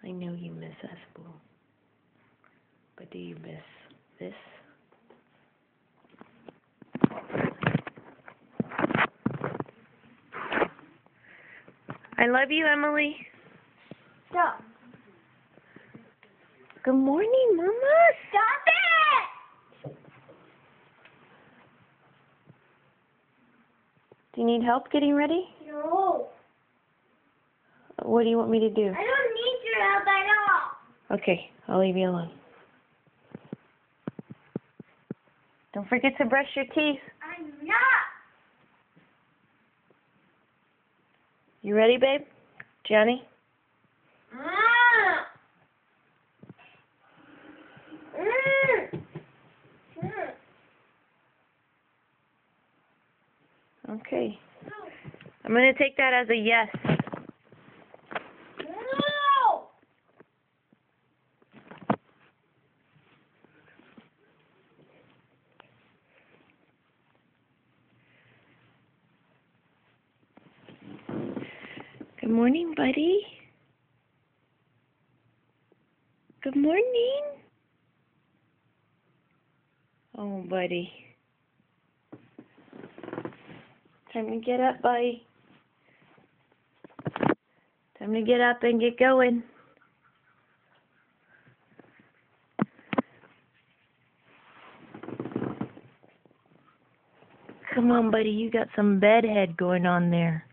I know you miss us, Boo. But do you miss this? I love you, Emily. Stop. Good morning, Mama. Stop it! Do you need help getting ready? No. What do you want me to do? I don't need your help at all. Okay, I'll leave you alone. Don't forget to brush your teeth. I'm not. You ready, babe? Johnny? Okay. I'm going to take that as a yes. No. Good morning, buddy. Good morning. Oh, buddy. Time to get up, buddy. Time to get up and get going. Come on, buddy. You got some bedhead going on there.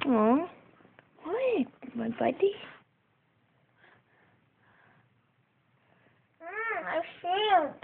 Oh, what, my buddy? I feel.